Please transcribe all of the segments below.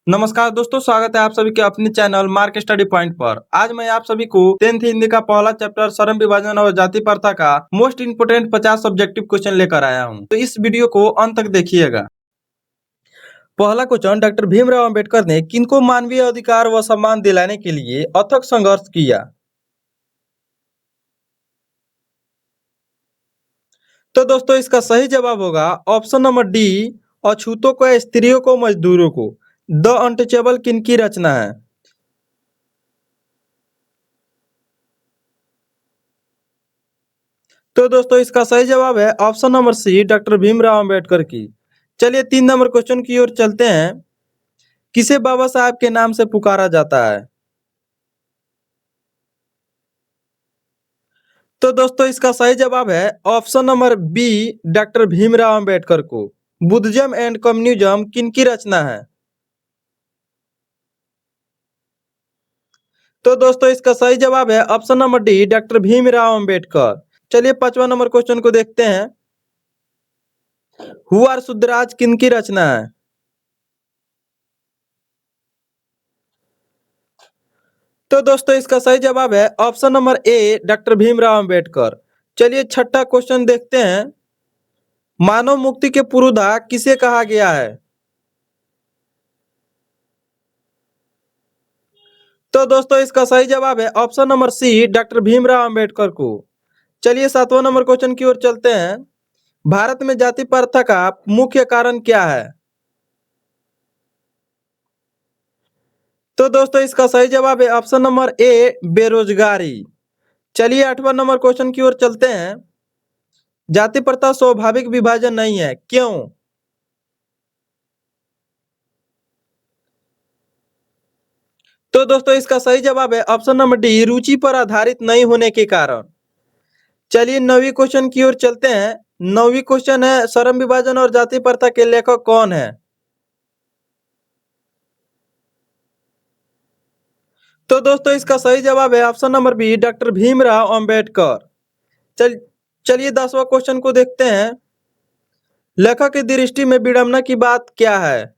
नमस्कार दोस्तों, स्वागत है आप सभी के अपने चैनल मार्क स्टडी पॉइंट पर। आज मैं आप सभी को 10th हिंदी का पहला चैप्टर श्रम विभाजन और जाति प्रथा का मोस्ट इंपोर्टेंट 50 सब्जेक्टिव क्वेश्चन लेकर आया हूं। तो इस वीडियो को अंत तक देखिएगा। पहला क्वेश्चन, डॉक्टर भीमराव अंबेडकर ने किनको मानवीय अधिकार व सम्मान दिलाने के लिए अथक संघर्ष किया? तो दोस्तों इसका सही जवाब होगा ऑप्शन नंबर डी, अछूतों को, स्त्रियों को, मजदूरों को। द अनटचेबल किनकी रचना है? तो दोस्तों इसका सही जवाब है option number C, doctor Bhimrao Ambedkar की। चलिए 3 नंबर क्वेश्चन की ओर चलते हैं। किसे बाबा साहब के नाम से पुकारा जाता है? तो दोस्तों इसका सही जवाब है option number B, doctor Bhimrao Ambedkar को। बुद्धिज्म एंड कम्युनिज्म किनकी रचना है? तो दोस्तों इसका सही जवाब है option number D, doctor Bhimrao Ambedkar. चलिए 5वां नंबर क्वेश्चन को देखते हैं। हु आर शुद्धराज किनकी रचना है? तो दोस्तों इसका सही जवाब है option number A, doctor Bhimrao Ambedkar. चलिए 6ठा क्वेश्चन देखते हैं। मानव मुक्ति के पुरोधा किसे कहा गया है? तो दोस्तों इसका सही जवाब है option number C, doctor Bhimrao Ambedkar को। चलिए 7वां नंबर क्वेश्चन की ओर चलते हैं। भारत में जाति प्रथा का मुख्य कारण क्या है? तो दोस्तों इसका सही जवाब है ऑप्शन नंबर ए, बेरोजगारी। चलिए 8वां नंबर क्वेश्चन की ओर चलते हैं। जाति प्रथा स्वाभाविक विभाजन नहीं है, क्यों? तो दोस्तों इसका सही जवाब है ऑप्शन नंबर डी, रुचि पर आधारित नहीं होने के कारण। चलिए 9वीं क्वेश्चन की ओर चलते हैं। 9वीं क्वेश्चन है, श्रम विभाजन और जाति प्रथा के लेखक कौन है? तो दोस्तों इसका सही जवाब है option number B, doctor Bhimrao Ambedkar. चल चलिए 10वां क्वेश्चन को देखते हैं। लेखक की दृष्टि में विडंबना की बात क्या है?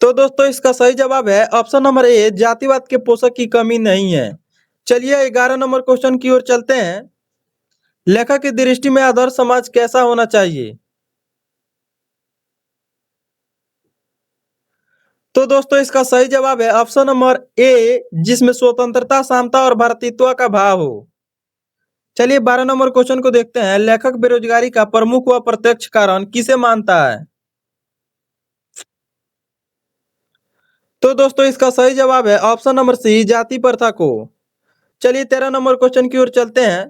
तो दोस्तों इसका सही जवाब है ऑप्शन नंबर ए, जातिवाद के पोषक की कमी नहीं है। चलिए 11 नंबर क्वेश्चन की ओर चलते हैं। लेखक की दृष्टि में आदर्श समाज कैसा होना चाहिए? तो दोस्तों इसका सही जवाब है ऑप्शन नंबर ए, जिसमें स्वतंत्रता, समता और भ्रातृत्व का भाव हो। चलिए 12 नंबर क्वेश्चन को देखते हैं। लेखक बेरोजगारी का प्रमुख व प्रत्यक्ष कारण किसे मानता है? तो दोस्तों इसका सही जवाब है ऑप्शन नंबर सी, जाति प्रथा को। चलिए 13 नंबर क्वेश्चन की ओर चलते हैं।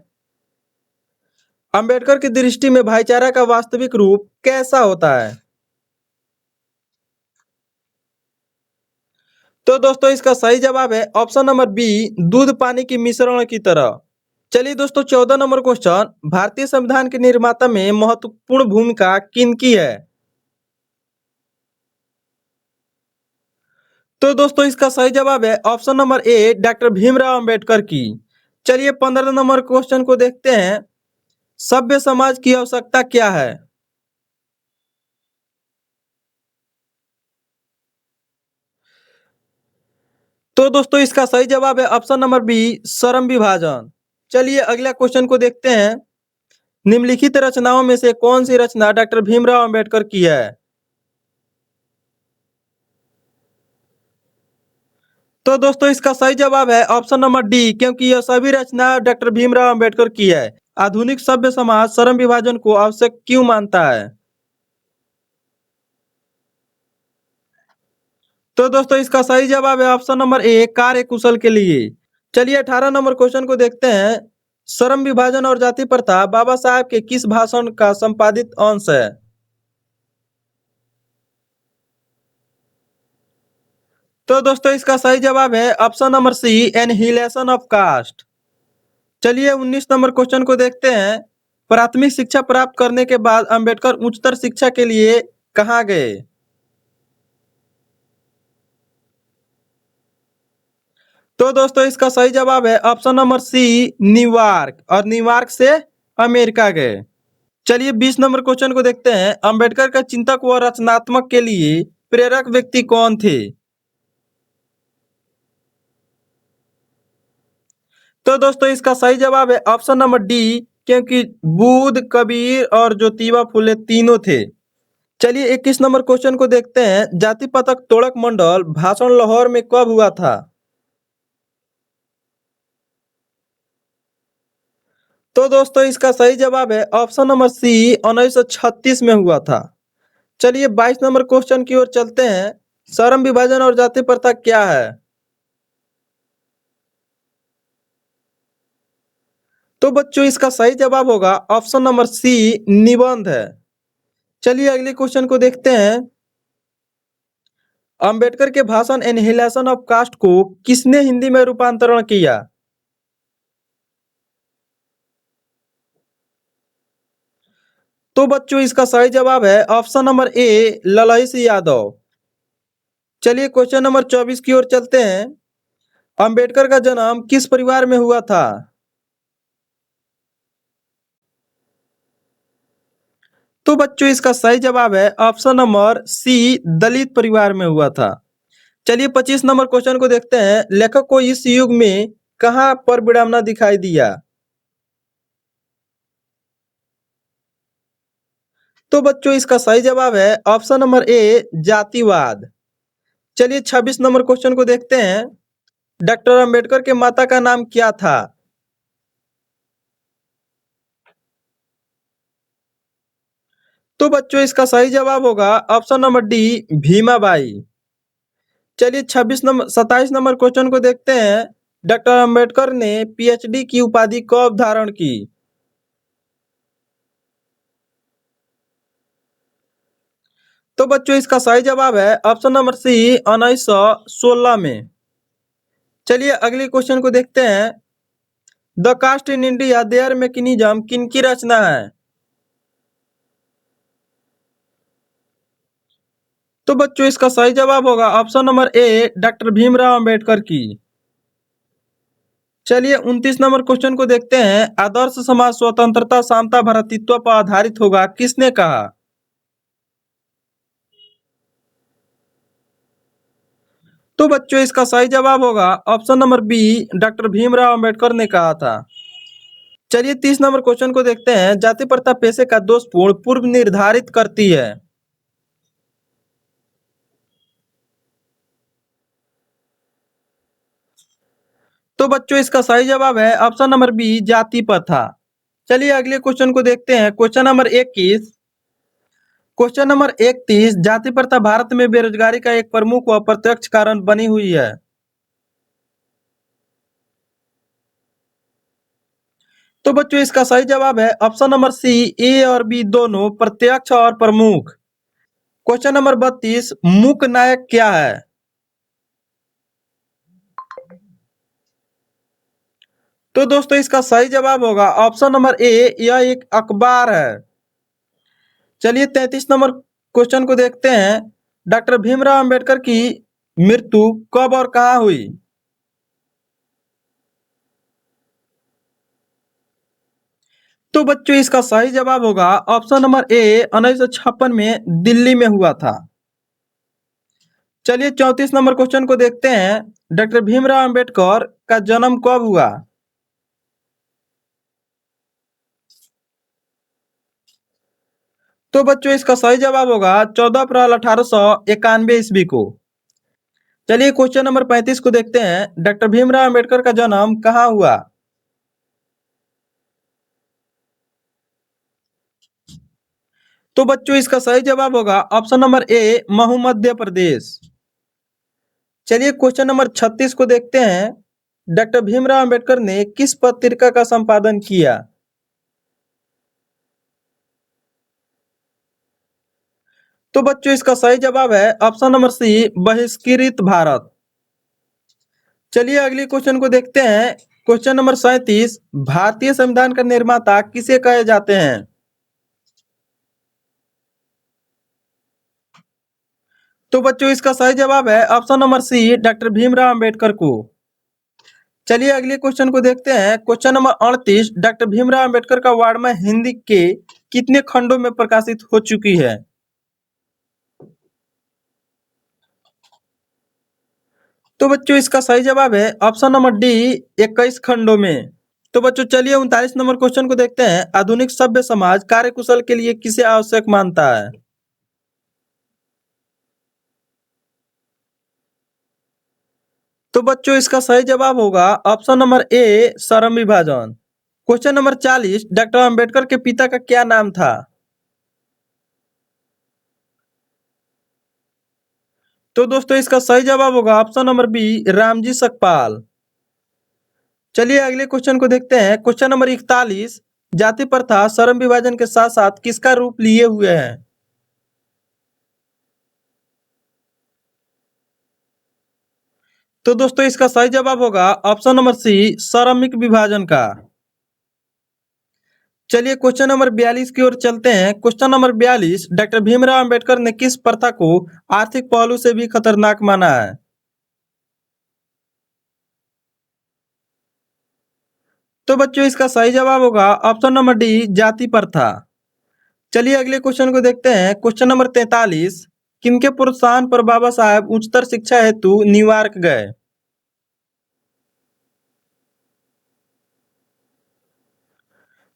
अंबेडकर की दृष्टि में भाईचारा का वास्तविक रूप कैसा होता है? तो दोस्तों इसका सही जवाब है ऑप्शन नंबर बी, दूध पानी की मिश्रण की तरह। चलिए दोस्तों 14 नंबर क्वेश्चन, भारतीय संविधान के निर्माता में महत्वपूर्ण भूमिका किनकी है? तो दोस्तों इसका सही जवाब है option number A, doctor Bhimrao Ambedkar की। चलिए 15 नंबर क्वेश्चन को देखते हैं। सभ्य समाज की आवश्यकता क्या है? तो दोस्तों इसका सही जवाब है ऑप्शन नंबर बी, श्रम विभाजन। चलिए अगला क्वेश्चन को देखते हैं। निम्नलिखित रचनाओं में से कौन सी रचना डॉक्टर भीमराव अंबेडकर की है? तो दोस्तों इसका सही जवाब है ऑप्शन नंबर डी, क्योंकि यह सभी रचना डॉक्टर भीमराव अंबेडकर की है। आधुनिक सभ्य समाज श्रम विभाजन को आवश्यक क्यों मानता है? तो दोस्तों इसका सही जवाब है ऑप्शन नंबर ए, कार्य कुशल के लिए। चलिए 18 नंबर क्वेश्चन को देखते हैं। श्रम विभाजन और जाति प्रथा बाबा साहब के किस भाषण का संपादित अंश है? तो दोस्तों इसका सही जवाब है option number C, annihilation of caste. चलिए 19 नंबर क्वेश्चन को देखते हैं। प्राथमिक शिक्षा प्राप्त करने के बाद अंबेडकर उच्चतर शिक्षा के लिए कहाँ गए? तो दोस्तों इसका सही जवाब है ऑप्शन नंबर सी, न्यूयॉर्क। और न्यूयॉर्क से अमेरिका गए। चलिए 20 नंबर क्वेश्चन को देखते हैं। अंबेडकर का चिंतक व रचनात्मक के लिए प्रेरक व्यक्ति कौन थे? तो दोस्तों इसका सही जवाब है ऑप्शन नंबर डी, क्योंकि बुद्ध, कबीर और ज्योतिबा फुले तीनों थे। चलिए 21 नंबर क्वेश्चन को देखते हैं। जाति पथक तोड़क मंडल भाषण लाहौर में कब हुआ था? तो दोस्तों इसका सही जवाब है ऑप्शन नंबर सी, 1936 में हुआ था। चलिए 22 नंबर क्वेश्चन की ओर चलते हैं। श्रम विभाजन और जाति प्रथा क्या है? तो बच्चों इसका सही जवाब होगा ऑप्शन नंबर सी, निबंध है। चलिए अगले क्वेश्चन को देखते हैं। अंबेडकर के भाषण एनहिलेशन ऑफ कास्ट को किसने हिंदी में रूपांतरण किया? तो बच्चों इसका सही जवाब है ऑप्शन नंबर ए, ललहिस यादव। चलिए क्वेश्चन नंबर 24 की ओर चलते हैं। अंबेडकर का जन्म किस परिवार में हुआ था? तो बच्चों इसका सही जवाब है ऑप्शन नंबर सी, दलित परिवार में हुआ था। चलिए 25 नंबर क्वेश्चन को देखते हैं। लेखक को इस युग में कहाँ पर विडंबना दिखाई दिया? तो बच्चों इसका सही जवाब है ऑप्शन नंबर ए, जातिवाद। चलिए 26 नंबर क्वेश्चन को देखते हैं। डॉक्टर अंबेडकर के माता का नाम क्या था? तो बच्चों इसका सही जवाब होगा ऑप्शन नंबर डी, भीमाबाई। चलिए 27 नंबर क्वेश्चन को देखते हैं। डॉक्टर अंबेडकर ने पीएचडी की उपाधि कब धारण की? तो बच्चों इसका सही जवाब है ऑप्शन नंबर सी, 1916 में। चलिए अगले क्वेश्चन को देखते हैं। The caste in India their mechanism किनकी रचना है? तो बच्चों इसका सही जवाब होगा option number A, doctor Bhimrao Ambedkar की। चलिए 29 नंबर क्वेश्चन को देखते हैं। आदर्श समाज स्वतंत्रता, समता, भ्रातृत्व पर आधारित होगा, किसने कहा? तो बच्चों इसका सही जवाब होगा option number B, doctor Bhimrao Ambedkar ने कहा था। चलिए 30 नंबर क्वेश्चन को देखते हैं। जाति प्रथा पेशे का दोषपूर्ण पूर्व निर्धारित करती है। तो बच्चों इसका सही जवाब है ऑप्शन नंबर बी, जाति प्रथा। चलिए अगले क्वेश्चन को देखते हैं। Question number 21। क्वेश्चन नंबर 31, जाति प्रथा भारत में बेरोजगारी का एक प्रमुख व प्रत्यक्ष कारण बनी हुई है। तो बच्चों इसका सही जवाब है ऑप्शन नंबर सी, ए और बी दोनों, प्रत्यक्ष और प्रमुख। क्वेश्चन नंबर 32, मूक नायक क्या है? तो दोस्तों इसका सही जवाब होगा ऑप्शन नंबर ए, यह एक अखबार है। चलिए 33 नंबर क्वेश्चन को देखते हैं। डॉक्टर भीमराव अंबेडकर की मृत्यु कब और कहाँ हुई? तो बच्चों इसका सही जवाब होगा ऑप्शन नंबर ए, 1956 में दिल्ली में हुआ था। चलिए 34 नंबर क्वेश्चन को देखते हैं। डॉक्टर भीमराव अंबेडकर का जन्म कब हुआ? तो बच्चों इसका सही जवाब होगा 14 अप्रैल 1891 को। चलिए क्वेश्चन नंबर 35 को देखते हैं। डॉक्टर भीमराव अंबेडकर का जन्म कहाँ हुआ? तो बच्चों इसका सही जवाब होगा ऑप्शन नंबर ए, महू, मध्य प्रदेश। चलिए क्वेश्चन नंबर 36 को देखते हैं। डॉक्टर भीमराव अंबेडकर ने किस पत्रिका का संपादन किया? तो बच्चों इसका सही जवाब है ऑप्शन नंबर सी, बहिष्कृत भारत। चलिए अगले क्वेश्चन को देखते हैं। क्वेश्चन नंबर 37, भारतीय संविधान का निर्माता किसे कहे जाते हैं? तो बच्चों इसका सही जवाब है option number C, doctor Bhimrao Ambedkar को। चलिए अगले क्वेश्चन को देखते हैं। Question number 38, doctor Bhimrao Ambedkar का वाङ्मय हिंदी के कितने खंडों में प्रकाशित हो चुकी है? तो बच्चों इसका सही जवाब है ऑप्शन नंबर डी, 21 खंडों में। तो बच्चों चलिए 39 नंबर क्वेश्चन को देखते हैं। आधुनिक सभ्य समाज कार्यकुशल के लिए किसे आवश्यक मानता है? तो बच्चों इसका सही जवाब होगा ऑप्शन नंबर ए, श्रम विभाजन। क्वेश्चन नंबर 40, डॉक्टर अंबेडकर के पिता का क्या नाम था? तो दोस्तों इसका सही जवाब होगा option number B, Ramji Sakpal. चलिए अगले क्वेश्चन को देखते हैं। क्वेश्चन नंबर 41, जाति प्रथा श्रम विभाजन के साथ साथ किसका रूप लिए हुए है? तो दोस्तों इसका सही जवाब होगा ऑप्शन नंबर सी, श्रमिक विभाजन का। चलिए क्वेश्चन नंबर 42 की ओर चलते हैं। Question number 42, doctor Bhimrao Ambedkar ने किस प्रथा को आर्थिक पहलू से भी खतरनाक माना है? तो बच्चों इसका सही जवाब होगा ऑप्शन नंबर डी, जाति प्रथा। चलिए अगले क्वेश्चन को देखते हैं। क्वेश्चन नंबर 43, किनके प्रोत्साहन पर बाबा साहेब उच्चतर शिक्षा हेतु न्यूयॉर्क गए?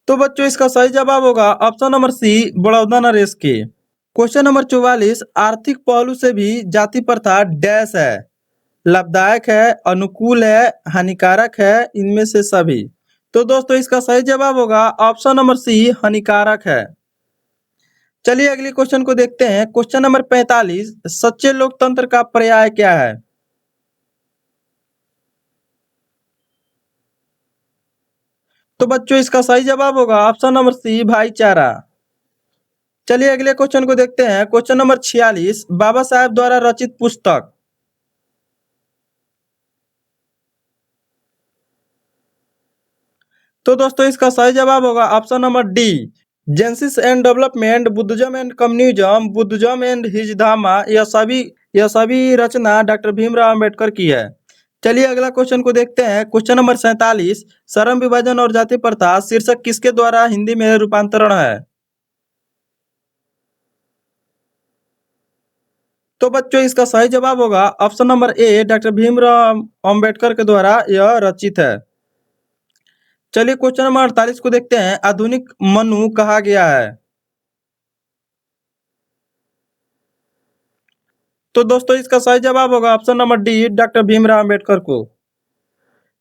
तो बच्चों इसका सही जवाब होगा ऑप्शन नंबर सी, बड़ौदा नरेश के। क्वेश्चन नंबर 44, आर्थिक पहलू से भी जाति प्रथा डैश है, लाभदायक है, अनुकूल है, हानिकारक है, इनमें से सभी। तो दोस्तों इसका सही जवाब होगा ऑप्शन नंबर सी, हानिकारक है। चलिए अगले क्वेश्चन को देखते हैं। क्वेश्चन नंबर 45, सच्चे लोकतंत्र का पर्याय क्या है? तो बच्चों इसका सही जवाब होगा ऑप्शन नंबर सी, भाईचारा। चलिए अगले क्वेश्चन को देखते हैं। क्वेश्चन नंबर 46, बाबा साहेब द्वारा रचित पुस्तक। तो दोस्तों इसका सही जवाब होगा option number D, genesis and development, Buddhism and communism, Buddhism and his धामा। यह सभी रचना डॉक्टर भीमराव अंबेडकर की है। चलिए अगला क्वेश्चन को देखते हैं। क्वेश्चन नंबर 47, श्रम विभाजन और जाति प्रथा शीर्षक किसके द्वारा हिंदी में रूपांतरण है? तो बच्चों इसका सही जवाब होगा option number A, doctor Bhimrao Ambedkar के द्वारा यह रचित है। चलिए क्वेश्चन नंबर 48 को देखते हैं। आधुनिक मनु कहा गया है? तो दोस्तों इसका सही जवाब होगा option number D, doctor Bhimrao Ambedkar को।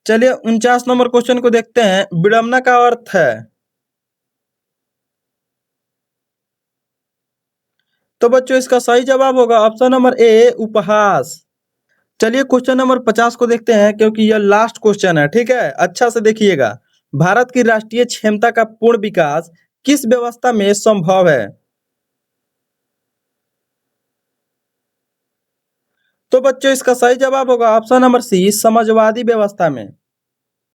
चलिए 49 नंबर क्वेश्चन को देखते हैं। विडंबना का अर्थ है? तो बच्चों इसका सही जवाब होगा ऑप्शन नंबर ए, उपहास। चलिए क्वेश्चन नंबर 50 को देखते हैं, क्योंकि यह लास्ट क्वेश्चन है। ठीक है, अच्छा से देखिएगा। भारत की राष्ट्रीय क्षमता का पूर्ण विकास किस व्यवस्था में संभव है? तो बच्चों इसका सही जवाब होगा ऑप्शन नंबर सी, समाजवादी व्यवस्था में।